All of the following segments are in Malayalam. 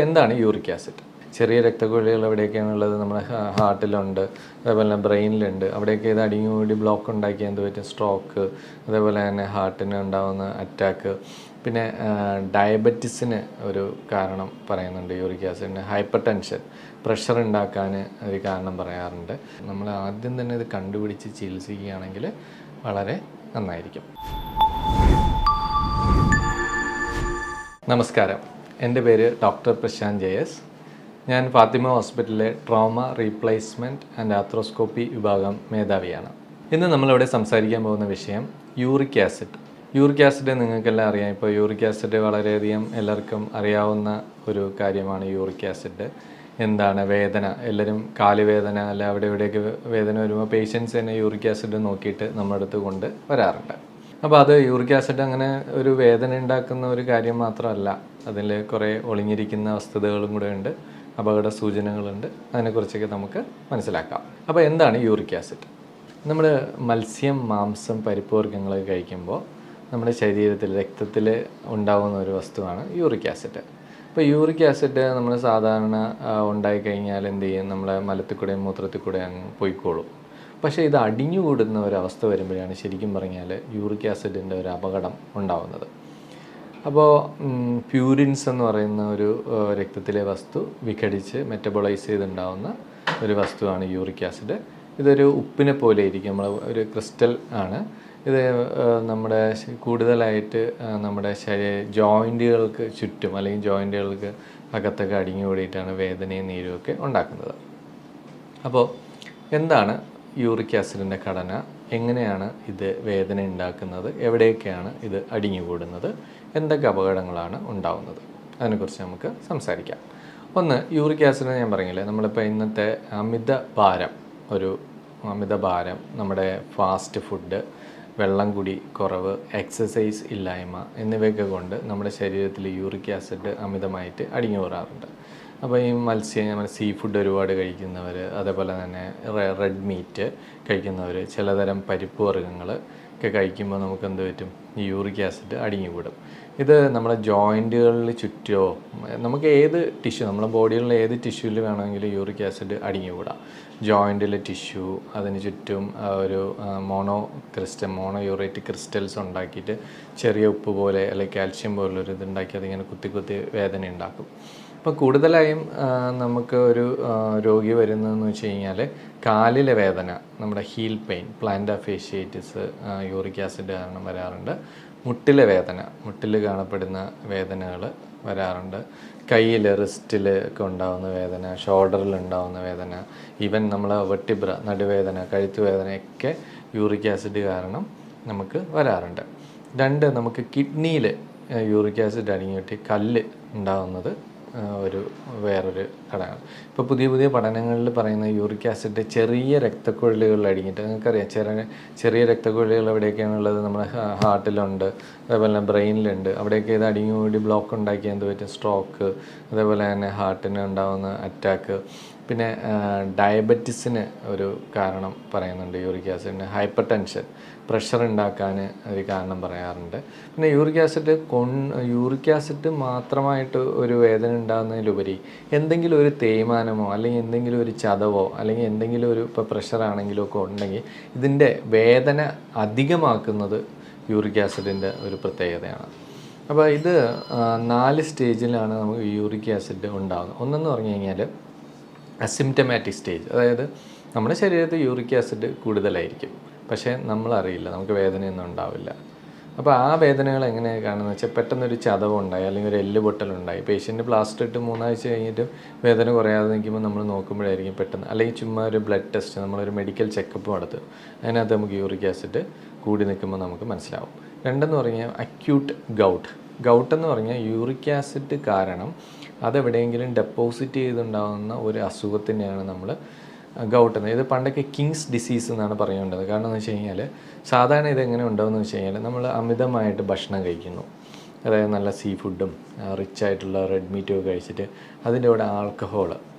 എന്താണ് യൂറിക് ആസിഡ്? ചെറിയ രക്തക്കുഴലുകൾ എവിടെയൊക്കെയാണുള്ളത്? നമ്മുടെ ഹാർട്ടിലുണ്ട്, അതേപോലെ തന്നെ ബ്രെയിനിലുണ്ട്. അവിടെയൊക്കെ ഇത് അടിഞ്ഞുകൂടി ബ്ലോക്ക് ഉണ്ടാക്കി എന്ത് പറ്റും? സ്ട്രോക്ക്, അതേപോലെ തന്നെ ഹാർട്ടിന് ഉണ്ടാകുന്ന അറ്റാക്ക്. പിന്നെ ഡയബറ്റിസിന് ഒരു കാരണം പറയുന്നുണ്ട് യൂറിക് ആസിഡിന്. ഹൈപ്പർ ടെൻഷൻ, പ്രഷർ ഉണ്ടാക്കാൻ ഒരു കാരണം പറയാറുണ്ട്. നമ്മൾ ആദ്യം തന്നെ ഇത് കണ്ടുപിടിച്ച് ചികിത്സിക്കുകയാണെങ്കിൽ വളരെ നന്നായിരിക്കും. നമസ്കാരം, എൻ്റെ പേര് ഡോക്ടർ പ്രശാന്ത് JS. ഞാൻ ഫാത്തിമ ഹോസ്പിറ്റലിലെ ട്രോമ റീപ്ലേസ്മെൻറ്റ് ആൻഡ് ആർത്രോസ്കോപ്പി വിഭാഗം മേധാവിയാണ്. ഇന്ന് നമ്മളിവിടെ സംസാരിക്കാൻ പോകുന്ന വിഷയം യൂറിക് ആസിഡ്. യൂറിക് ആസിഡ് നിങ്ങൾക്കെല്ലാം അറിയാം. ഇപ്പോൾ യൂറിക് ആസിഡ് വളരെയധികം എല്ലാവർക്കും അറിയാവുന്ന ഒരു കാര്യമാണ്. യൂറിക് ആസിഡ് എന്താണ്? വേദന, എല്ലാവരും കാലുവേദന അല്ല അവിടെ ഇവിടെയൊക്കെ വേദന വരുമ്പോൾ പേഷ്യൻസ് തന്നെ യൂറിക് ആസിഡ് നോക്കിയിട്ട് നമ്മുടെ അടുത്ത് കൊണ്ട് വരാറുണ്ട്. അപ്പോൾ അത് യൂറിക് ആസിഡ് അങ്ങനെ ഒരു വേദന ഉണ്ടാക്കുന്ന ഒരു കാര്യം മാത്രമല്ല, അതിൽ കുറേ ഒളിഞ്ഞിരിക്കുന്ന വസ്തുതകളും കൂടെ ഉണ്ട്, അപകട സൂചനകളുണ്ട്. അതിനെക്കുറിച്ചൊക്കെ നമുക്ക് മനസ്സിലാക്കാം. അപ്പോൾ എന്താണ് യൂറിക് ആസിഡ്? നമ്മൾ മത്സ്യം, മാംസം, പരിപ്പ് വർഗ്ഗങ്ങളൊക്കെ കഴിക്കുമ്പോൾ നമ്മുടെ ശരീരത്തിൽ, രക്തത്തിൽ ഉണ്ടാകുന്ന ഒരു വസ്തുവാണ് യൂറിക് ആസിഡ്. ഇപ്പോൾ യൂറിക് ആസിഡ് നമ്മൾ സാധാരണ ഉണ്ടായിക്കഴിഞ്ഞാൽ എന്ത് ചെയ്യും? നമ്മളെ മലത്തിൽ കൂടെയും മൂത്രത്തിൽ കൂടെ അങ്ങ് പോയിക്കോളും. പക്ഷേ ഇത് അടിഞ്ഞുകൂടുന്ന ഒരവസ്ഥ വരുമ്പോഴാണ് ശരിക്കും പറഞ്ഞാൽ യൂറിക് ആസിഡിൻ്റെ ഒരു അപകടം ഉണ്ടാകുന്നത്. അപ്പോൾ പ്യൂരിൻസ് എന്ന് പറയുന്ന ഒരു രക്തത്തിലെ വസ്തു വിഘടിച്ച് മെറ്റബോളൈസ് ചെയ്തുണ്ടാകുന്ന ഒരു വസ്തുവാണ് യൂറിക് ആസിഡ്. ഇതൊരു ഉപ്പിനെ പോലെ ഇരിക്കും, നമ്മൾ ഒരു ക്രിസ്റ്റൽ ആണ് ഇത്. നമ്മുടെ കൂടുതലായിട്ട് നമ്മുടെ ജോയിൻറ്റുകൾക്ക് ചുറ്റും അല്ലെങ്കിൽ ജോയിൻറ്റുകൾക്ക് അകത്തൊക്കെ അടിഞ്ഞുകൂടിയിട്ടാണ് വേദനയും നീരുമൊക്കെ ഉണ്ടാക്കുന്നത്. അപ്പോൾ എന്താണ് യൂറിക് ആസിഡിൻ്റെ ഘടന? എങ്ങനെയാണ് ഇത് വേദന ഉണ്ടാക്കുന്നത്? എവിടെയൊക്കെയാണ് ഇത് അടിഞ്ഞുകൂടുന്നത്? എന്തൊക്കെ അപകടങ്ങളാണ് ഉണ്ടാവുന്നത്? അതിനെക്കുറിച്ച് നമുക്ക് സംസാരിക്കാം. ഒന്ന്, യൂറിക് ആസിഡ് ഞാൻ പറഞ്ഞില്ലേ, നമ്മളിപ്പോൾ ഇന്നത്തെ അമിതഭാരം, നമ്മുടെ ഫാസ്റ്റ് ഫുഡ്, വെള്ളം കുടി കുറവ്, എക്സസൈസ് ഇല്ലായ്മ എന്നിവയൊക്കെ കൊണ്ട് നമ്മുടെ ശരീരത്തിൽ യൂറിക് ആസിഡ് അമിതമായിട്ട് അടിഞ്ഞുകൂടാറുണ്ട്. അപ്പോൾ ഈ സീ ഫുഡ് ഒരുപാട് കഴിക്കുന്നവർ, അതേപോലെ തന്നെ റെഡ് മീറ്റ് കഴിക്കുന്നവർ, ചിലതരം പരിപ്പ് വർഗ്ഗങ്ങൾ ഒക്കെ കഴിക്കുമ്പോൾ നമുക്ക് എന്ത് പറ്റും? ഈ യൂറിക് ആസിഡ് അടിഞ്ഞുകൂടും. ഇത് നമ്മുടെ ജോയിൻറ്റുകളിൽ ചുറ്റോ, നമുക്ക് ഏത് ടിഷ്യൂ, നമ്മുടെ ബോഡിയിലുള്ള ഏത് ടിഷ്യൂവിൽ വേണമെങ്കിലും യൂറിക് ആസിഡ് അടിഞ്ഞുകൂടാം. ജോയിൻറ്റിലെ ടിഷ്യൂ, അതിന് ചുറ്റും ഒരു മോണോ യൂറേറ്റിക് ക്രിസ്റ്റൽസ് ഉണ്ടാക്കിയിട്ട് ചെറിയ ഉപ്പ് പോലെ അല്ലെങ്കിൽ കാൽഷ്യം പോലുള്ളൊരു ഇതുണ്ടാക്കി അതിങ്ങനെ കുത്തി വേദന ഉണ്ടാക്കും. അപ്പോൾ കൂടുതലായും നമുക്ക് ഒരു രോഗി വരുന്നതെന്ന് വെച്ച് കഴിഞ്ഞാൽ കാലിലെ വേദന, നമ്മുടെ heel pain, plantar fasciitis uric acid കാരണം വരാറുണ്ട്. മുട്ടിലെ വേദന, മുട്ടിൽ കാണപ്പെടുന്ന വേദനകൾ വരാറുണ്ട്. കയ്യിൽ, റിസ്റ്റിൽ ഒക്കെ ഉണ്ടാകുന്ന വേദന, ഷോൾഡറിൽ ഉണ്ടാകുന്ന വേദന, ഈവൻ നമ്മൾ വെർട്ടിബ്ര, നടുവേദന, കഴുത്തുവേദനയൊക്കെ യൂറിക് ആസിഡ് കാരണം നമുക്ക് വരാറുണ്ട്. രണ്ട്, നമുക്ക് കിഡ്നിയിൽ യൂറിക് ആസിഡ് അടിഞ്ഞിട്ട് കല്ല് ഉണ്ടാകുന്നത് വേറൊരു ഘടകമാണ്. ഇപ്പോൾ പുതിയ പഠനങ്ങളിൽ പറയുന്ന യൂറിക് ആസിഡ് ചെറിയ രക്തക്കുഴലുകളിൽ അടിഞ്ഞിട്ട്, നിങ്ങൾക്കറിയാം ചെറിയ രക്തക്കുഴലുകൾ എവിടെയൊക്കെയാണുള്ളത്? നമ്മുടെ ഹാർട്ടിലുണ്ട്, അതേപോലെ തന്നെ ബ്രെയിനിലുണ്ട്. അവിടെയൊക്കെ ഇത് അടിഞ്ഞുകൂടി ബ്ലോക്ക് ഉണ്ടാക്കി എന്ത് പറ്റും? സ്ട്രോക്ക്, അതേപോലെ തന്നെ ഹാർട്ടിന് ഉണ്ടാകുന്ന അറ്റാക്ക്. പിന്നെ ഡയബറ്റിസിന് ഒരു കാരണം പറയുന്നുണ്ട് യൂറിക് ആസിഡിന്. ഹൈപ്പർ ടെൻഷൻ, പ്രഷർ ഉണ്ടാക്കാൻ ഒരു കാരണം പറയാറുണ്ട്. പിന്നെ യൂറിക് ആസിഡ് മാത്രമായിട്ട് ഒരു വേദന ഉണ്ടാകുന്നതിലുപരി എന്തെങ്കിലും ഒരു തേയ്മാനമോ അല്ലെങ്കിൽ എന്തെങ്കിലും ഒരു ചതവോ അല്ലെങ്കിൽ എന്തെങ്കിലും ഒരു ഇപ്പോൾ പ്രഷറാണെങ്കിലും ഒക്കെ ഉണ്ടെങ്കിൽ ഇതിൻ്റെ വേദന അധികമാക്കുന്നത് യൂറിക് ആസിഡിൻ്റെ ഒരു പ്രത്യേകതയാണ്. അപ്പോൾ ഇത് 4 സ്റ്റേജിലാണ് നമുക്ക് യൂറിക് ആസിഡ് ഉണ്ടാകുന്നത്. ഒന്നെന്ന് പറഞ്ഞു കഴിഞ്ഞാൽ അസിംറ്റമാറ്റിക് സ്റ്റേജ്, അതായത് നമ്മുടെ ശരീരത്തിൽ യൂറിക് ആസിഡ് കൂടുതലായിരിക്കും, പക്ഷേ നമ്മളറിയില്ല, നമുക്ക് വേദനയൊന്നും ഉണ്ടാവില്ല. അപ്പോൾ ആ വേദനകൾ എങ്ങനെയാണ് കാണുന്നത് വെച്ചാൽ, പെട്ടെന്നൊരു ചതവുണ്ടായി അല്ലെങ്കിൽ ഒരു എല്ല് പൊട്ടലുണ്ടായി, പേഷ്യൻ്റ് പ്ലാസ്റ്റർ ഇട്ട് 3 ആഴ്ച കഴിഞ്ഞിട്ട് വേദന കുറയാതെ നിൽക്കുമ്പോൾ നമ്മൾ നോക്കുമ്പോഴായിരിക്കും പെട്ടെന്ന്, അല്ലെങ്കിൽ ചുമ്മാ ഒരു ബ്ലഡ് ടെസ്റ്റ്, നമ്മളൊരു മെഡിക്കൽ ചെക്കപ്പ് നടത്തും, അതിനകത്ത് നമുക്ക് യൂറിക് ആസിഡ് കൂടി നിൽക്കുമ്പോൾ നമുക്ക് മനസ്സിലാവും. രണ്ടെന്ന് പറഞ്ഞാൽ അക്യൂട്ട് ഗൗട്ട് എന്ന് പറഞ്ഞാൽ യൂറിക് ആസിഡ് കാരണം അതെവിടെയെങ്കിലും ഡെപ്പോസിറ്റ് ചെയ്തുണ്ടാകുന്ന ഒരു അസുഖത്തിനെയാണ് നമ്മൾ ഗൗട്ട് എന്നത്. ഇത് പണ്ടൊക്കെ കിങ്സ് ഡിസീസ് എന്നാണ് പറയേണ്ടത്. കാരണം എന്ന് വെച്ച് കഴിഞ്ഞാൽ സാധാരണ ഇതെങ്ങനെ ഉണ്ടാകുമെന്ന് വെച്ച് കഴിഞ്ഞാൽ നമ്മൾ അമിതമായിട്ട് ഭക്ഷണം കഴിക്കുന്നു, അതായത് നല്ല സീ ഫുഡും റിച്ചായിട്ടുള്ള റെഡ് മീറ്റും ഒക്കെ കഴിച്ചിട്ട് അതിൻ്റെ കൂടെ ആൽക്കഹോൾ,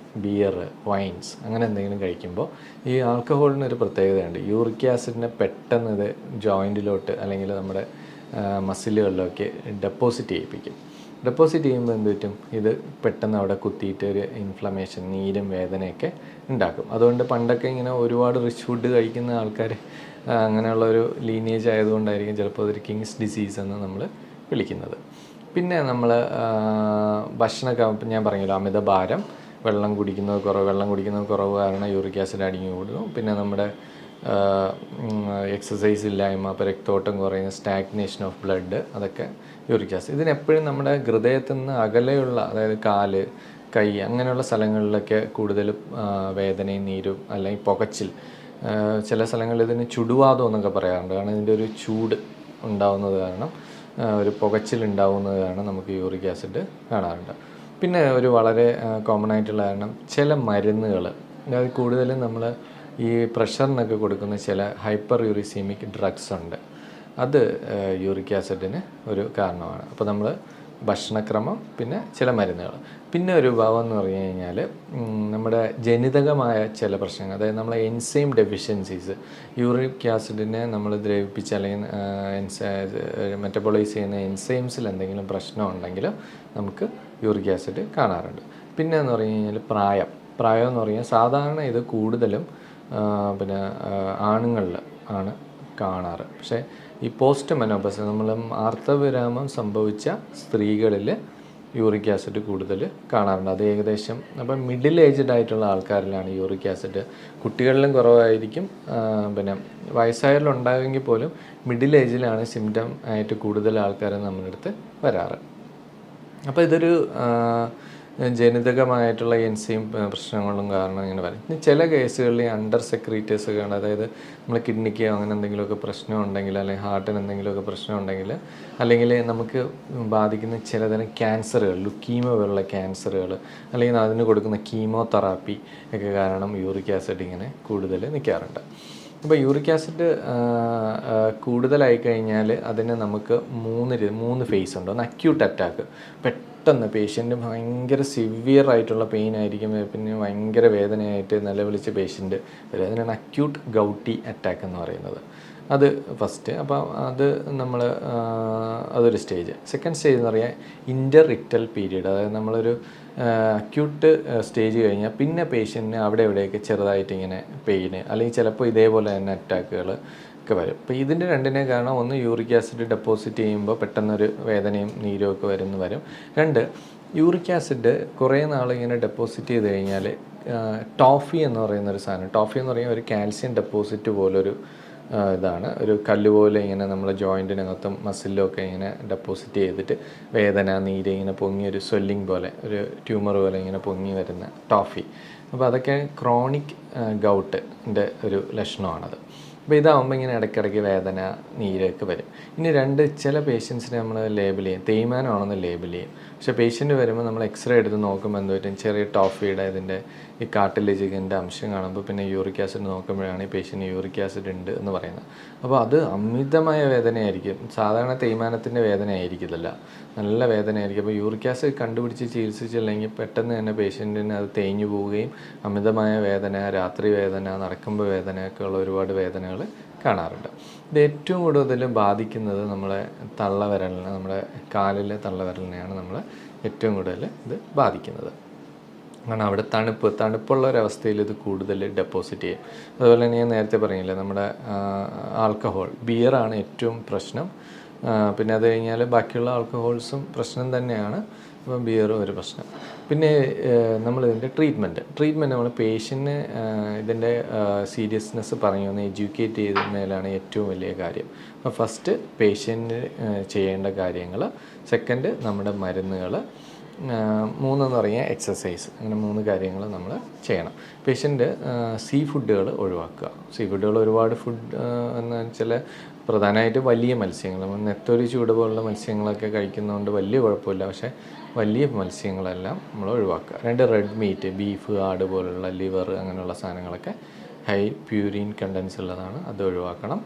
ബിയർ, വൈൻസ് അങ്ങനെ എന്തെങ്കിലും കഴിക്കുമ്പോൾ ഈ ആൽക്കഹോളിനൊരു പ്രത്യേകതയുണ്ട്. യൂറിക് ആസിഡിനെ പെട്ടെന്ന് ഇത് ജോയിൻറ്റിലോട്ട് അല്ലെങ്കിൽ നമ്മുടെ മസിലുകളിലൊക്കെ ഡെപ്പോസിറ്റ് ചെയ്യിപ്പിക്കും. ഡെപ്പോസിറ്റ് ചെയ്യുമ്പോൾ എന്ത് പറ്റും, ഇത് പെട്ടെന്ന് അവിടെ കുത്തിയിട്ട് ഒരു ഇൻഫ്ലമേഷൻ, നീരും വേദനയൊക്കെ ഉണ്ടാക്കും. അതുകൊണ്ട് പണ്ടൊക്കെ ഇങ്ങനെ ഒരുപാട് റിച്ച് ഫുഡ് കഴിക്കുന്ന ആൾക്കാർ അങ്ങനെയുള്ളൊരു ലീനിയേജ് ആയതുകൊണ്ടായിരിക്കും ചിലപ്പോൾ അതൊരു കിങ്സ് ഡിസീസ് എന്ന് നമ്മൾ വിളിക്കുന്നത്. പിന്നെ നമ്മൾ ഭക്ഷണമൊക്കെ ഞാൻ പറഞ്ഞല്ലോ, അമിതഭാരം, വെള്ളം കുടിക്കുന്നത് കുറവ് കാരണം യൂറിക് ആസിഡ് അടിഞ്ഞു കൂടുന്നു. പിന്നെ നമ്മുടെ എക്സസൈസ് ഇല്ലായ്മ, അപ്പോൾ രക്തോട്ടം കുറയുന്ന, സ്റ്റാഗ്നേഷൻ ഓഫ് ബ്ലഡ്, അതൊക്കെ യൂറിക് ആസിഡ്. ഇതിനെപ്പോഴും നമ്മുടെ ഹൃദയത്തിൽ നിന്ന് അകലെയുള്ള, അതായത് കാല്, കൈ അങ്ങനെയുള്ള സ്ഥലങ്ങളിലൊക്കെ കൂടുതൽ വേദനയും നീരും അല്ലെങ്കിൽ പുകച്ചിൽ, ചില സ്ഥലങ്ങളിൽ ഇതിന് ചുടുവാദം എന്നൊക്കെ പറയാറുണ്ട്. കാരണം ഇതിൻ്റെ ഒരു ചൂട് ഉണ്ടാവുന്നത് കാരണം, ഒരു പുകച്ചിലുണ്ടാവുന്നത് കാരണം നമുക്ക് യൂറിക് ആസിഡ് കാണാറുണ്ട്. പിന്നെ ഒരു വളരെ കോമൺ ആയിട്ടുള്ള കാരണം, ചില മരുന്നുകൾ, അതായത് കൂടുതലും നമ്മൾ ഈ പ്രഷറിനൊക്കെ കൊടുക്കുന്ന ചില ഹൈപ്പർ യൂറിസീമിക് ഡ്രഗ്സ് ഉണ്ട്. അത് യൂറിക് ആസിഡിന് ഒരു കാരണമാണ്. അപ്പോൾ നമ്മൾ ഭക്ഷണക്രമം, പിന്നെ ചില മരുന്നുകൾ. പിന്നെ ഒരു ഭാവം എന്ന് പറഞ്ഞു കഴിഞ്ഞാൽ നമ്മുടെ ജനിതകമായ ചില പ്രശ്നങ്ങൾ, അതായത് നമ്മളെ എൻസൈം ഡെഫിഷ്യൻസീസ്, യൂറിക് ആസിഡിനെ നമ്മൾ ദ്രവിപ്പിച്ച് അല്ലെങ്കിൽ മെറ്റബോളൈസ് ചെയ്യുന്ന എൻസൈംസിൽ എന്തെങ്കിലും പ്രശ്നം ഉണ്ടെങ്കിൽ നമുക്ക് യൂറിക് ആസിഡ് കാണാറുണ്ട്. പിന്നെ എന്ന് പറഞ്ഞു കഴിഞ്ഞാൽ പ്രായം എന്ന് പറഞ്ഞാൽ സാധാരണ ഇത് കൂടുതലും പിന്നെ ആണുങ്ങളിൽ ആണ് കാണാറ്. പക്ഷേ ഈ പോസ്റ്റ് മെനോപ്പസ്, നമ്മൾ ആർത്തവിരാമം സംഭവിച്ച സ്ത്രീകളിൽ യൂറിക് ആസിഡ് കൂടുതൽ കാണാറുണ്ട്. അത് ഏകദേശം അപ്പം മിഡിൽ ഏജ്ഡ് ആയിട്ടുള്ള ആൾക്കാരിലാണ് യൂറിക് ആസിഡ്. കുട്ടികളിലും കുറവായിരിക്കും, പിന്നെ വയസ്സായവരിലുണ്ടാകുമെങ്കിൽ പോലും മിഡിൽ ഏജിലാണ് സിംറ്റം ആയിട്ട് കൂടുതൽ ആൾക്കാർ നമ്മുടെ അടുത്ത് വരാറ്. അപ്പോൾ ഇതൊരു ജനിതകമായിട്ടുള്ള എൻസൈം പ്രശ്നങ്ങളും കാരണം ഇങ്ങനെ വരും. ഇനി ചില കേസുകളിൽ അണ്ടർ സെക്രീറ്റേഴ്സ് കാണും, അതായത് നമ്മൾ കിഡ്നിക്ക് അങ്ങനെ എന്തെങ്കിലുമൊക്കെ പ്രശ്നം ഉണ്ടെങ്കിൽ, അല്ലെങ്കിൽ ഹാർട്ടിന് എന്തെങ്കിലുമൊക്കെ പ്രശ്നം ഉണ്ടെങ്കിൽ, അല്ലെങ്കിൽ നമുക്ക് ബാധിക്കുന്ന ചിലതരം ക്യാൻസറുകൾ, ലുക്കീമിയ പോലുള്ള ക്യാൻസറുകൾ, അല്ലെങ്കിൽ അതിന് കൊടുക്കുന്ന കീമോതെറാപ്പി ഒക്കെ കാരണം യൂറിക് ആസിഡ് ഇങ്ങനെ കൂടുതൽ നിൽക്കാറുണ്ട്. അപ്പോൾ യൂറിക് ആസിഡ് കൂടുതലായി കഴിഞ്ഞാൽ അതിന് നമുക്ക് മൂന്ന് ഫേസ് ഉണ്ട്. ഒന്ന് അക്യൂട്ട് അറ്റാക്ക്, പെട്ടെന്ന് പേഷ്യൻ്റ് ഭയങ്കര സിവിയർ ആയിട്ടുള്ള പെയിൻ ആയിരിക്കും, പിന്നെ ഭയങ്കര വേദനയായിട്ട് നിലവിളിച്ച പേഷ്യൻ്റ് വരും. അതിനാണ് അക്യൂട്ട് ഗൗട്ടി അറ്റാക്ക് എന്ന് പറയുന്നത്. അത് ഫസ്റ്റ്. അപ്പം അത് നമ്മൾ അതൊരു സ്റ്റേജ്. സെക്കൻഡ് സ്റ്റേജ് എന്ന് പറയാൻ ഇൻ്റർ റിക്ടൽ പീരീഡ്, അതായത് നമ്മളൊരു അക്യൂട്ട് സ്റ്റേജ് കഴിഞ്ഞാൽ പിന്നെ പേഷ്യൻറ്റിന് അവിടെ എവിടെയൊക്കെ ചെറുതായിട്ട് ഇങ്ങനെ പെയിന്, അല്ലെങ്കിൽ ചിലപ്പോൾ ഇതേപോലെ തന്നെ അറ്റാക്കുകൾ ഒക്കെ വരും. അപ്പോൾ ഇതിൻ്റെ രണ്ടിനെ കാരണം, ഒന്ന് യൂറിക് ആസിഡ് ഡെപ്പോസിറ്റ് ചെയ്യുമ്പോൾ പെട്ടെന്നൊരു വേദനയും നീരും ഒക്കെ വരും. രണ്ട്, യൂറിക് ആസിഡ് കുറേ നാൾ ഇങ്ങനെ ഡെപ്പോസിറ്റ് ചെയ്ത് കഴിഞ്ഞാൽ ടോഫി എന്ന് പറയുന്നൊരു സാധനം, ടോഫി എന്ന് പറയുന്ന ഒരു കാൽസ്യം ഡെപ്പോസിറ്റ് പോലൊരു ഇതാണ്, ഒരു കല്ല് പോലെ ഇങ്ങനെ നമ്മളെ ജോയിൻറ്റിനകത്തും മസിലും ഒക്കെ ഇങ്ങനെ ഡെപ്പോസിറ്റ് ചെയ്തിട്ട് വേദന, നീര് ഇങ്ങനെ പൊങ്ങി, ഒരു സ്വെല്ലിങ് പോലെ, ഒരു ട്യൂമർ പോലെ ഇങ്ങനെ പൊങ്ങി വരുന്ന ടോഫി. അപ്പോൾ അതൊക്കെ ക്രോണിക് ഗൗട്ടിൻ്റെ ഒരു ലക്ഷണമാണത്. അപ്പോൾ ഇതാവുമ്പോൾ ഇങ്ങനെ ഇടയ്ക്കിടയ്ക്ക് വേദന, നീരൊക്കെ വരും. ഇനി ചില പേഷ്യൻസിനെ നമ്മൾ ലേബിൾ ചെയ്യും, തേയ്മാനമാണെന്ന് ലേബിൾ ചെയ്യും. പക്ഷേ പേഷ്യൻ്റ് വരുമ്പോൾ നമ്മൾ എക്സ്റേ എടുത്ത് നോക്കുമ്പോൾ എന്ത് പറ്റും, ചെറിയ ടോഫിയുടെ ഇതിൻ്റെ ഈ കാർട്ടിലേജിൻ്റെ അംശം കാണുമ്പോൾ പിന്നെ യൂറിക് ആസിഡ് നോക്കുമ്പോഴാണ് ഈ പേഷ്യൻ്റ് യൂറിക് ആസിഡ് ഉണ്ട് എന്ന് പറയുന്നത്. അപ്പോൾ അത് അമിതമായ വേദനയായിരിക്കും, സാധാരണ തേയ്മാനത്തിൻ്റെ വേദന ആയിരിക്കില്ല, നല്ല വേദനയായിരിക്കും. അപ്പോൾ യൂറിക് ആസിഡ് കണ്ടുപിടിച്ച് ചികിത്സിച്ചില്ലെങ്കിൽ പെട്ടെന്ന് തന്നെ പേഷ്യൻറ്റിന് അത് തേഞ്ഞു പോവുകയും അമിതമായ വേദന, രാത്രി വേദന, നടക്കുമ്പോൾ വേദനയൊക്കെ ഉള്ള ഒരുപാട് വേദനകൾ കാണാറുണ്ട്. ഇത് ഏറ്റവും കൂടുതൽ ബാധിക്കുന്നത് നമ്മളെ തള്ളവിരലിനെ, നമ്മുടെ കാലിലെ തള്ളവിരലിനെയാണ് നമ്മൾ ഏറ്റവും കൂടുതൽ ഇത് ബാധിക്കുന്നത്. കാരണം അവിടെ തണുപ്പുള്ള ഒരവസ്ഥയിൽ ഇത് കൂടുതൽ ഡെപ്പോസിറ്റ് ചെയ്യും. അതുപോലെ തന്നെ ഞാൻ നേരത്തെ പറഞ്ഞില്ലേ, നമ്മുടെ ആൽക്കഹോൾ, ബിയറാണ് ഏറ്റവും പ്രശ്നം. പിന്നെ അത് കഴിഞ്ഞാൽ ബാക്കിയുള്ള ആൽക്കഹോൾസും പ്രശ്നം തന്നെയാണ്, അപ്പം ബിയറും ഒരു പ്രശ്നം. പിന്നെ നമ്മളിതിൻ്റെ ട്രീറ്റ്മെൻറ്റ് നമ്മൾ പേഷ്യൻറ്റിന് ഇതിൻ്റെ സീരിയസ്നെസ് ഒന്ന് എഡ്യൂക്കേറ്റ് ചെയ്യുന്നതിലാണ് ഏറ്റവും വലിയ കാര്യം. അപ്പോൾ ഫസ്റ്റ് പേഷ്യൻറ്റ് ചെയ്യേണ്ട കാര്യങ്ങൾ, സെക്കൻഡ് നമ്മുടെ മരുന്നുകൾ, മൂന്നെന്ന് പറഞ്ഞാൽ എക്സസൈസ്. അങ്ങനെ 3 കാര്യങ്ങൾ നമ്മൾ ചെയ്യണം. പേഷ്യൻ്റ് സീ ഫുഡുകൾ ഒഴിവാക്കുക. സീ ഫുഡുകൾ ഒരുപാട് എന്ന് വെച്ചാൽ പ്രധാനമായിട്ട് വലിയ മത്സ്യങ്ങൾ, നമ്മൾ നെത്തോലി, ചൂട് പോലുള്ള മത്സ്യങ്ങളൊക്കെ കഴിക്കുന്നതുകൊണ്ട് വലിയ കുഴപ്പമില്ല. പക്ഷേ വലിയ മത്സ്യങ്ങളെല്ലാം നമ്മൾ ഒഴിവാക്കുക. 2, റെഡ് മീറ്റ്, ബീഫ്, ആട് പോലുള്ള ലിവർ അങ്ങനെയുള്ള സാധനങ്ങളൊക്കെ ഹൈ പ്യൂരിൻ കണ്ടൻസ് ഉള്ളതാണ്, അത് ഒഴിവാക്കണം.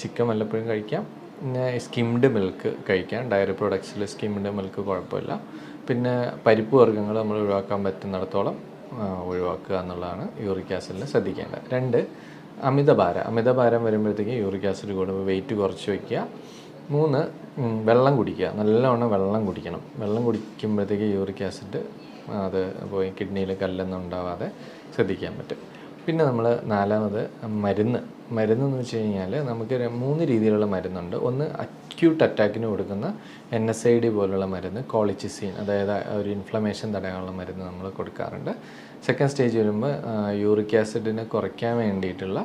ചിക്കൻ വല്ലപ്പോഴും കഴിക്കാം. പിന്നെ സ്കിംഡ് മിൽക്ക് കഴിക്കാം, ഡയറി പ്രൊഡക്ട്സിൽ സ്കിംഡ് മിൽക്ക് കുഴപ്പമില്ല. പിന്നെ പരിപ്പ് വർഗ്ഗങ്ങൾ നമ്മൾ ഒഴിവാക്കാൻ പറ്റുന്നിടത്തോളം ഒഴിവാക്കുക എന്നുള്ളതാണ് യൂറിക് ആസിഡിൽ ശ്രദ്ധിക്കേണ്ടത്. 2, അമിതഭാരം വരുമ്പോഴത്തേക്കും യൂറിക് ആസിഡ് കൂടുമ്പോൾ വെയിറ്റ് കുറച്ച് വയ്ക്കുക. 3 വെള്ളം കുടിക്കുക, നല്ലവണ്ണം വെള്ളം കുടിക്കണം. വെള്ളം കുടിക്കുമ്പോഴത്തേക്ക് യൂറിക് ആസിഡ് അത് പോയി കിഡ്നിയിൽ കല്ലൊന്നും ഉണ്ടാവാതെ ശ്രദ്ധിക്കാൻ പറ്റും. പിന്നെ നമ്മൾ 4ാമത് മരുന്നെന്ന് വെച്ച് കഴിഞ്ഞാൽ നമുക്ക് 3 രീതിയിലുള്ള മരുന്നുണ്ട്. ഒന്ന് അക്യൂട്ട് അറ്റാക്കിന് കൊടുക്കുന്ന NSAID പോലുള്ള മരുന്ന്, കോളിച്ചിസിൻ, അതായത് ഒരു ഇൻഫ്ലമേഷൻ തടയാനുള്ള മരുന്ന് നമ്മൾ കൊടുക്കാറുണ്ട്. സെക്കൻഡ് സ്റ്റേജ് വരുമ്പോൾ യൂറിക് ആസിഡിനെ കുറയ്ക്കാൻ വേണ്ടിയിട്ടുള്ള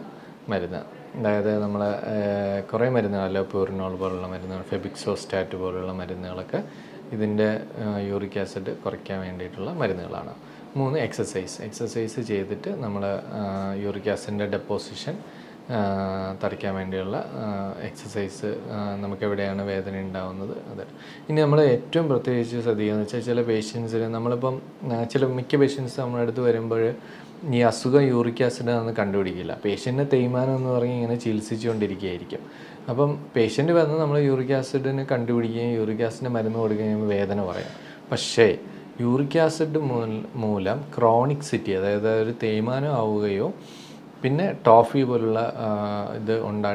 മരുന്ന്, അതായത് നമ്മൾ കുറേ മരുന്നുകളല്ലോ, പ്യൂറിനോൾ പോലുള്ള മരുന്നുകൾ, ഫെബിക്സോസ്റ്റാറ്റ് പോലുള്ള മരുന്നുകളൊക്കെ ഇതിൻ്റെ യൂറിക് ആസിഡ് കുറയ്ക്കാൻ വേണ്ടിയിട്ടുള്ള മരുന്നുകളാണ്. 3 എക്സസൈസ് ചെയ്തിട്ട് നമ്മൾ യൂറിക് ആസിഡിൻ്റെ ഡെപ്പോസിഷൻ തടയ്ക്കാൻ വേണ്ടിയുള്ള എക്സസൈസ്, നമുക്കെവിടെയാണ് വേദന ഉണ്ടാകുന്നത് അത്. ഇനി നമ്മൾ ഏറ്റവും പ്രത്യേകിച്ച് ശ്രദ്ധിക്കുകയെന്ന് വെച്ചാൽ, ചില പേഷ്യൻസിന് നമ്മളിപ്പം മിക്ക പേഷ്യൻസ് നമ്മുടെ അടുത്ത് വരുമ്പോൾ ഈ അസുഖം യൂറിക് ആസിഡ് ആണെന്ന് കണ്ടുപിടിക്കില്ല. പേഷ്യൻറ്റിന് തേയ്മാനം എന്ന് പറഞ്ഞ് ഇങ്ങനെ ചികിത്സിച്ചുകൊണ്ടിരിക്കുകയായിരിക്കും. അപ്പം പേഷ്യൻറ്റ് വന്ന് നമ്മൾ യൂറിക് ആസിഡിന് കണ്ടുപിടിക്കുകയും യൂറിക് ആസിഡിൻ്റെ മരുന്ന് കൊടുക്കുകയും വേദന പറയാം. പക്ഷേ യൂറിക് ആസിഡ് മൂലം ക്രോണിക്സിറ്റി, അതായത് ഒരു തേയ്മാനം ആവുകയോ പിന്നെ ടോഫി പോലുള്ള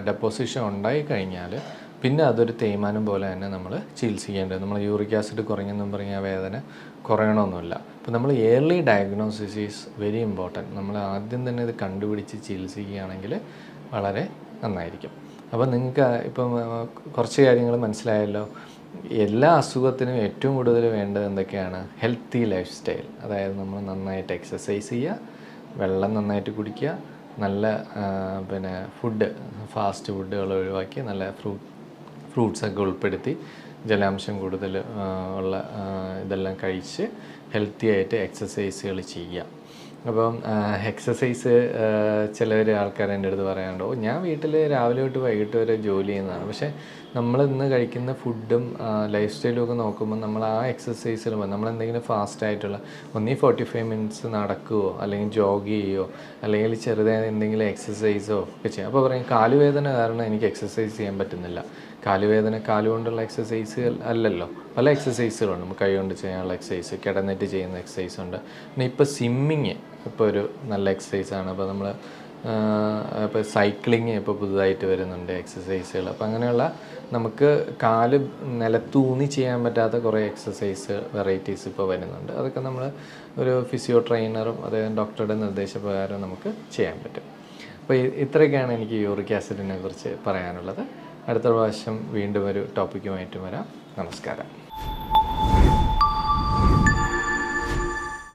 ഡെപ്പോസിഷൻ ഉണ്ടായിക്കഴിഞ്ഞാൽ പിന്നെ അതൊരു തേയ്മാനം പോലെ തന്നെ നമ്മൾ ചികിത്സിക്കേണ്ടത്. നമ്മൾ യൂറിക് ആസിഡ് കുറഞ്ഞെന്നും പറഞ്ഞാൽ വേദന കുറയണമെന്നില്ല. അപ്പോൾ നമ്മൾ early diagnosis is very important. നമ്മൾ ആദ്യം തന്നെ ഇത് കണ്ടുപിടിച്ച് ചികിത്സിക്കുകയാണെങ്കിൽ വളരെ നന്നായിരിക്കും. അപ്പോൾ നിങ്ങൾക്ക് ഇപ്പം കുറച്ച് കാര്യങ്ങൾ മനസ്സിലായല്ലോ. എല്ലാ അസുഖത്തിനും ഏറ്റവും കൂടുതൽ വേണ്ടത് എന്തൊക്കെയാണ്? Healthy life style. അതായത് നമ്മൾ നന്നായിട്ട് എക്സസൈസ് ചെയ്യുക, വെള്ളം നന്നായിട്ട് കുടിക്കുക, നല്ല ഫുഡ്, ഫാസ്റ്റ് ഫുഡുകൾ ഒഴിവാക്കി നല്ല ഫ്രൂട്ട്സൊക്കെ ഉൾപ്പെടുത്തി ജലാംശം കൂടുതൽ ഉള്ള ഇതെല്ലാം കഴിച്ച് ഹെൽത്തി ആയിട്ട് എക്സസൈസുകൾ ചെയ്യുക. അപ്പം എക്സസൈസ് ചിലർ ആൾക്കാർ എൻ്റെ അടുത്ത് പറയാറുണ്ട്, ഞാൻ വീട്ടിൽ രാവിലെ തൊട്ട് വൈകിട്ട് വരെ ജോലി ചെയ്യുന്നതാണ്. പക്ഷേ നമ്മൾ ഇന്ന് കഴിക്കുന്ന ഫുഡും ലൈഫ് സ്റ്റൈലും ഒക്കെ നോക്കുമ്പോൾ നമ്മൾ ആ എക്സസൈസിൽ നമ്മളെന്തെങ്കിലും ഫാസ്റ്റായിട്ടുള്ള 45 മിനിറ്റ്സ് നടക്കുകയോ അല്ലെങ്കിൽ ജോഗ് ചെയ്യുകയോ അല്ലെങ്കിൽ ചെറുതായ എന്തെങ്കിലും എക്സസൈസോ ഒക്കെ ചെയ്യാം. അപ്പോൾ പറയും കാലുവേദന കാരണം എനിക്ക് എക്സസൈസ് ചെയ്യാൻ പറ്റുന്നില്ല. കാലുവേദന കാലുകൊണ്ടുള്ള എക്സസൈസ് അല്ലല്ലോ, പല എക്സസൈസുകളുണ്ട്. നമുക്ക് കൈ കൊണ്ട് ചെയ്യാനുള്ള എക്സസൈസ്, കിടന്നിട്ട് ചെയ്യുന്ന എക്സസൈസ് ഉണ്ട്. പിന്നെ ഇപ്പോൾ സ്വിമ്മിങ് ഇപ്പോൾ ഒരു നല്ല എക്സസൈസാണ്. അപ്പോൾ നമ്മൾ ഇപ്പോൾ സൈക്ലിങ് ഇപ്പോൾ പുതുതായിട്ട് വരുന്നുണ്ട് എക്സസൈസുകൾ. അപ്പോൾ അങ്ങനെയുള്ള നമുക്ക് കാല് നിലത്തൂന്നി ചെയ്യാൻ പറ്റാത്ത കുറേ എക്സസൈസ് വെറൈറ്റീസ് ഇപ്പോൾ വരുന്നുണ്ട്. അതൊക്കെ നമ്മൾ ഒരു ഫിസിയോ ട്രെയിനറും അതായത് ഡോക്ടറുടെ നിർദ്ദേശപ്രകാരം നമുക്ക് ചെയ്യാൻ പറ്റും. അപ്പോൾ ഇത്രയൊക്കെയാണ് എനിക്ക് യൂറിക് ആസിഡിനെ കുറിച്ച് പറയാനുള്ളത്. അടുത്ത പ്രാവശ്യം വീണ്ടും ഒരു ടോപ്പിക്കുമായിട്ട് വരാം. നമസ്കാരം.